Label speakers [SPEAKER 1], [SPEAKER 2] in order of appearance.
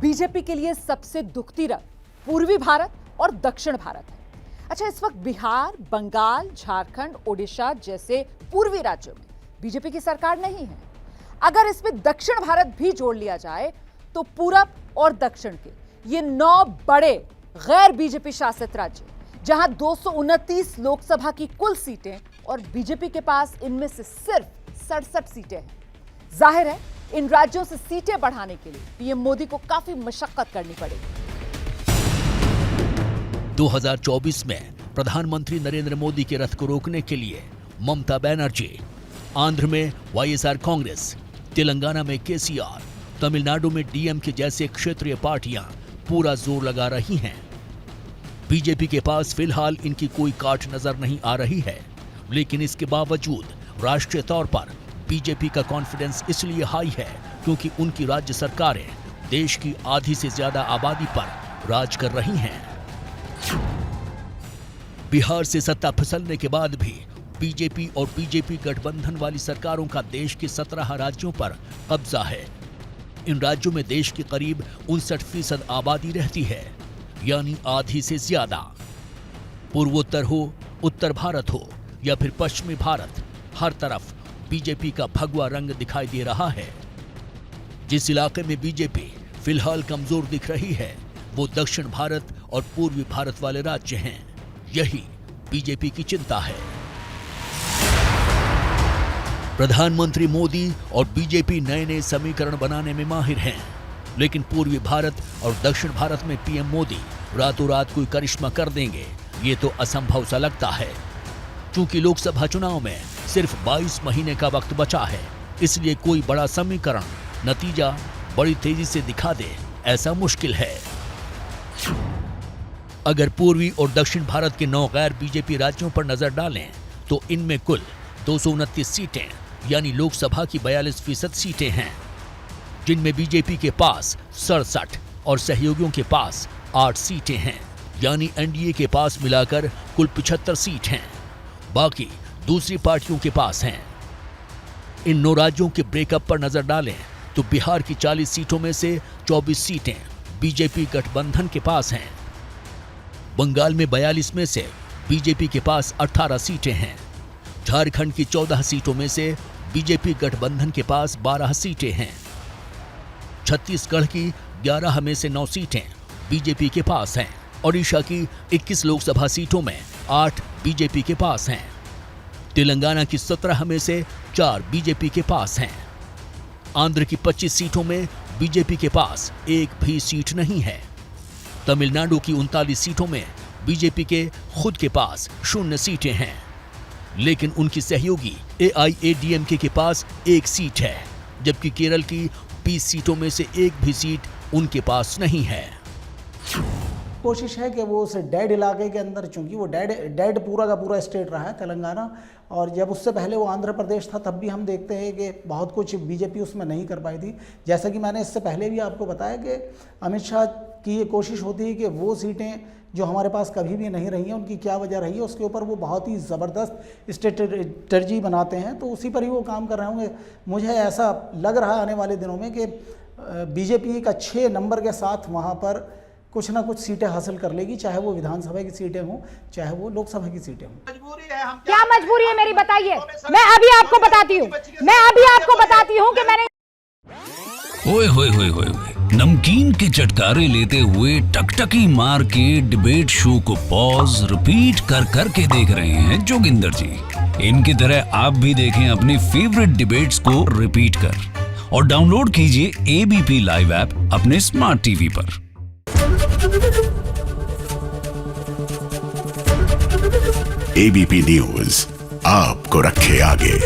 [SPEAKER 1] BJP के लिए सबसे दुखती रंग पूर्वी भारत और दक्षिण भारत है। अच्छा, इस वक्त बिहार, बंगाल, झारखंड, ओडिशा जैसे पूर्वी राज्यों में बीजेपी की सरकार नहीं है। अगर इसमें दक्षिण भारत भी जोड़ लिया जाए तो पूरब और दक्षिण के ये 9 बड़े गैर बीजेपी शासित राज्य, जहां 229 लोकसभा की कुल सीटें और बीजेपी के पास इनमें से सिर्फ 67 सीटें हैं। जाहिर है इन राज्यों से सीटें बढ़ाने के लिए पीएम मोदी को काफी मशक्कत करनी पड़ेगी।
[SPEAKER 2] 2024 में प्रधानमंत्री नरेंद्र मोदी के रथ को रोकने के लिए ममता बनर्जी, आंध्र में वाईएसआर कांग्रेस, तेलंगाना में केसीआर, तमिलनाडु में डीएमके जैसे क्षेत्रीय पार्टियां पूरा जोर लगा रही हैं। बीजेपी के पास फिलहाल इनकी कोई काट नजर नहीं आ रही है, लेकिन इसके बावजूद राष्ट्रीय तौर पर बीजेपी का कॉन्फिडेंस इसलिए हाई है क्योंकि उनकी राज्य सरकारें देश की आधी से ज्यादा आबादी पर राज कर रही हैं। बिहार से सत्ता फिसलने के बाद भी बीजेपी और बीजेपी गठबंधन वाली सरकारों का देश के 17 राज्यों पर कब्जा है। इन राज्यों में देश की करीब 59% आबादी रहती है, यानी आधी से ज्यादा। पूर्वोत्तर हो, उत्तर भारत हो या फिर पश्चिमी भारत, हर तरफ बीजेपी का भगवा रंग दिखाई दे रहा है। जिस इलाके में बीजेपी फिलहाल कमजोर दिख रही है वो दक्षिण भारत और पूर्वी भारत वाले राज्य हैं। यही बीजेपी की चिंता है। प्रधानमंत्री मोदी और बीजेपी नए नए समीकरण बनाने में माहिर हैं, लेकिन पूर्वी भारत और दक्षिण भारत में पीएम मोदी रातों रात कोई करिश्मा कर देंगे, ये तो असंभव सा लगता है। क्योंकि लोकसभा चुनाव में सिर्फ 22 महीने का वक्त बचा है, इसलिए कोई बड़ा समीकरण नतीजा बड़ी तेजी से दिखा दे ऐसा मुश्किल है। अगर पूर्वी और दक्षिण भारत के 9 गैर बीजेपी राज्यों पर नजर डालें तो इनमें कुल 229 सीटें यानी लोकसभा की 42% सीटें हैं, जिनमें बीजेपी के पास 67 और सहयोगियों के पास 8 सीटें हैं, यानी एनडीए के पास मिलाकर कुल 75 सीट हैं। बाकी दूसरी पार्टियों के पास हैं। इन 9 राज्यों के ब्रेकअप पर नजर डालें तो बिहार की 40 सीटों में से 24 सीटें बीजेपी गठबंधन के पास हैं। बंगाल में 42 में से बीजेपी के पास 18 सीटें हैं। झारखंड की 14 सीटों में से बीजेपी गठबंधन के पास 12 सीटें हैं। छत्तीसगढ़ की 11 में से 9 सीटें बीजेपी के पास हैं। ओडिशा की 21 लोकसभा सीटों में 8 बीजेपी के पास हैं। तेलंगाना की 17 में से 4 बीजेपी के पास हैं। आंध्र की 25 सीटों में बीजेपी के पास एक भी सीट नहीं है। तमिलनाडु की 39 सीटों में बीजेपी के खुद के पास 0 सीटें हैं, लेकिन उनकी सहयोगी एआईएडीएमके के पास 1 सीट है, जबकि केरल की 20 सीटों में से एक भी सीट उनके पास नहीं है।
[SPEAKER 3] कोशिश है कि वो उस डेड इलाके के अंदर, चूंकि वो डेड पूरा का पूरा स्टेट रहा है तेलंगाना, और जब उससे पहले वो आंध्र प्रदेश था तब भी हम देखते हैं कि बहुत कुछ बीजेपी उसमें नहीं कर पाई थी। जैसा कि मैंने इससे पहले भी आपको बताया कि अमित शाह की ये कोशिश होती है कि वो सीटें जो हमारे पास कभी भी नहीं रही हैं उनकी क्या वजह रही है, उसके ऊपर वो बहुत ही ज़बरदस्त स्ट्रेटजी बनाते हैं, तो उसी पर ही वो काम कर रहे होंगे। मुझे ऐसा लग रहा है आने वाले दिनों में कि बीजेपी का 6 नंबर के साथ वहाँ पर कुछ ना कुछ सीटें हासिल कर लेगी, चाहे वो विधानसभा की सीटें हों चाहे वो लोकसभा की सीटें हों।
[SPEAKER 4] क्या मजबूरी है मेरी, बताइए। मैं अभी आपको बताती हूँ कि मैंने
[SPEAKER 5] ओए होए होए होए नमकीन के चटकारे लेते हुए टकटकी मार के डिबेट शो को पॉज रिपीट कर करके देख रहे हैं जोगिंदर जी। इनकी तरह आप भी देखें अपनी फेवरेट डिबेट्स को रिपीट कर और डाउनलोड कीजिए एबीपी लाइव ऐप अपने स्मार्ट टीवी पर।
[SPEAKER 6] एबीपी न्यूज आपको रखे आगे।